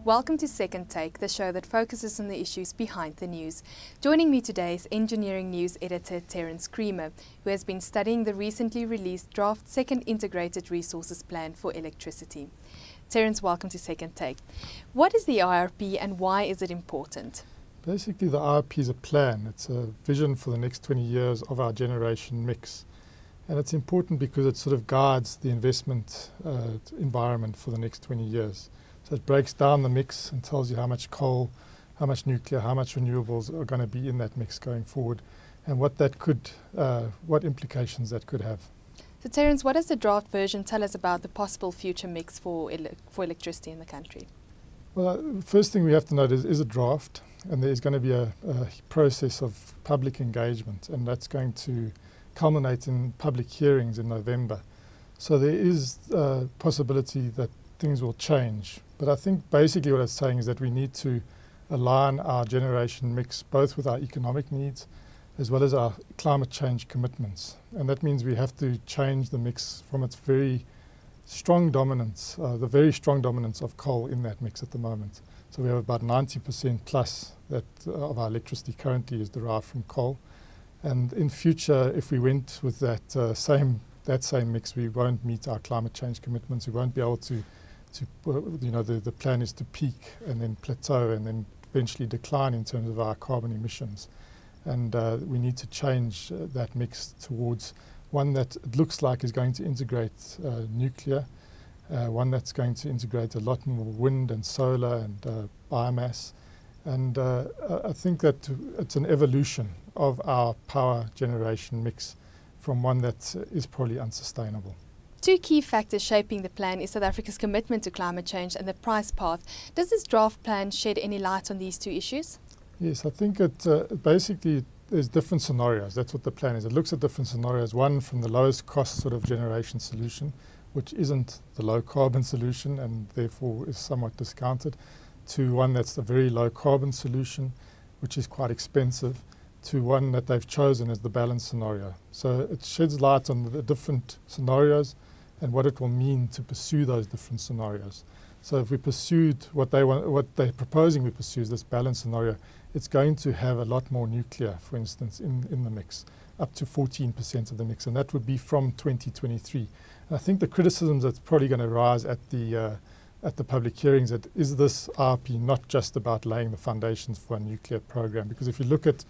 Welcome to Second Take, the show that focuses on the issues behind the news. Joining me today is Engineering News editor Terence Creamer, who has been studying the recently released draft Second Integrated Resources Plan for Electricity. Terence, welcome to Second Take. What is the IRP and why is it important? Basically, the IRP is a plan. It's a vision for the next 20 years of our generation mix. And it's important because it sort of guides the investment environment for the next 20 years. So it breaks down the mix and tells you how much coal, how much nuclear, how much renewables are going to be in that mix going forward, and what that could, what implications that could have. So Terence, what does the draft version tell us about the possible future mix for electricity in the country? Well, first thing we have to note is a draft, and there's going to be a process of public engagement, and that's going to culminate in public hearings in November. So there is a possibility that things will change. But I think basically what it's saying is that we need to align our generation mix both with our economic needs as well as our climate change commitments. And that means we have to change the mix from its very strong dominance, the very strong dominance of coal in that mix at the moment. So we have about 90% plus that of our electricity currently is derived from coal. And in future, if we went with that same mix, we won't meet our climate change commitments. We won't be able to the plan is to peak and then plateau and then eventually decline in terms of our carbon emissions. And we need to change that mix towards one that it looks like is going to integrate nuclear, one that's going to integrate a lot more wind and solar and biomass. And I think that it's an evolution of our power generation mix from one that is probably unsustainable. Two key factors shaping the plan is South Africa's commitment to climate change and the price path. Does this draft plan shed any light on these two issues? Yes, I think it basically there's different scenarios. That's what the plan is. It looks at different scenarios. One from the lowest cost sort of generation solution, which isn't the low carbon solution and therefore is somewhat discounted, to one that's a very low carbon solution, which is quite expensive, to one that they've chosen as the balanced scenario. So it sheds light on the different scenarios and what it will mean to pursue those different scenarios. So if we pursued what they're proposing we pursue, this balanced scenario, it's going to have a lot more nuclear, for instance, in the mix, up to 14% of the mix, and that would be from 2023. And I think the criticisms that's probably going to rise at the public hearings that is this IRP not just about laying the foundations for a nuclear program, because if you look at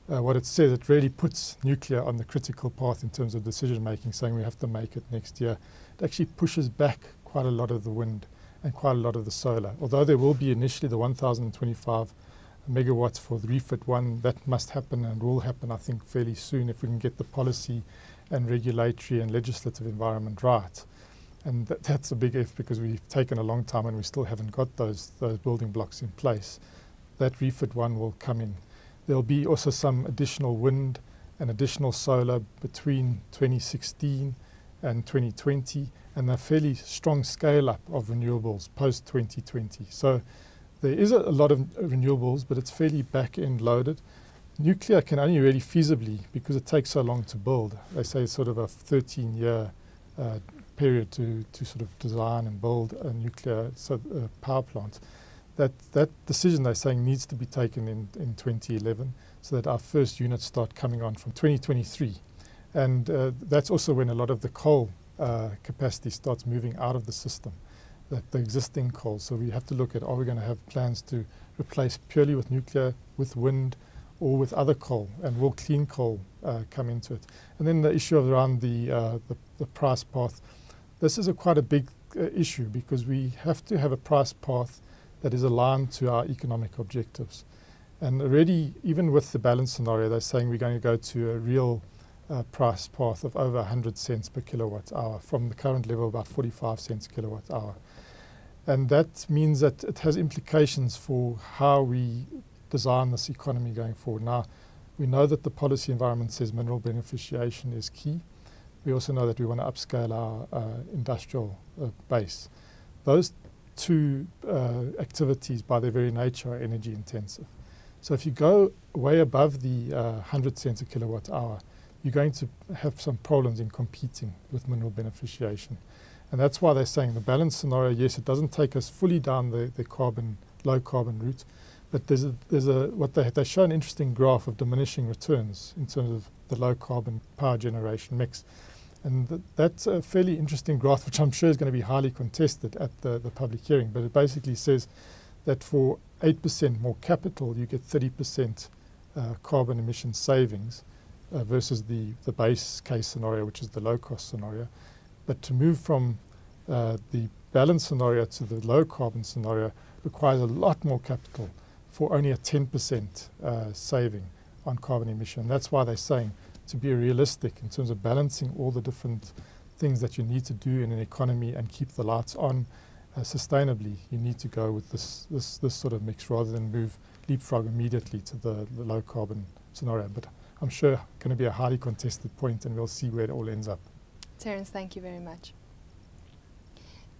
what it says, it really puts nuclear on the critical path in terms of decision making, saying we have to make it next year. It actually pushes back quite a lot of the wind and quite a lot of the solar. Although there will be initially the 1,025 megawatts for the refit one, that must happen and will happen, I think, fairly soon if we can get the policy and regulatory and legislative environment right. And that's a big if, because we've taken a long time and we still haven't got those building blocks in place. That refit one will come in. There'll be also some additional wind and additional solar between 2016 and 2020, and a fairly strong scale-up of renewables post-2020. So there is a lot of renewables, but it's fairly back-end loaded. Nuclear can only really feasibly, because it takes so long to build. They say it's sort of a 13-year period to sort of design and build a nuclear power plant. That decision, they're saying, needs to be taken in 2011 so that our first units start coming on from 2023. And that's also when a lot of the coal capacity starts moving out of the system, the existing coal. So we have to look at, are we going to have plans to replace purely with nuclear, with wind, or with other coal, and will clean coal come into it? And then the issue around the price path. This is quite a big issue, because we have to have a price path that is aligned to our economic objectives. And already, even with the balanced scenario, they're saying we're going to go to a real price path of over 100 cents per kilowatt hour from the current level of about 45 cents kilowatt hour. And that means that it has implications for how we design this economy going forward. Now, we know that the policy environment says mineral beneficiation is key. We also know that we want to upscale our industrial base. Those two activities, by their very nature, are energy intensive. So if you go way above the 100 cents a kilowatt hour, you're going to have some problems in competing with mineral beneficiation. And that's why they're saying the balanced scenario, yes, it doesn't take us fully down the low carbon route, but they show an interesting graph of diminishing returns in terms of the low carbon power generation mix. And that's a fairly interesting graph, which I'm sure is going to be highly contested at the public hearing. But it basically says that for 8% more capital, you get 30% carbon emission savings versus the base case scenario, which is the low cost scenario. But to move from the balanced scenario to the low carbon scenario requires a lot more capital for only a 10% saving on carbon emission. That's why they're saying, to be realistic in terms of balancing all the different things that you need to do in an economy and keep the lights on sustainably, you need to go with this sort of mix rather than leapfrog immediately to the low carbon scenario. But I'm sure going to be a highly contested point, and we'll see where it all ends up. Terence, thank you very much.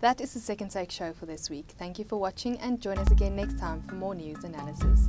That is the Second Take show for this week. Thank you for watching, and join us again next time for more news analysis.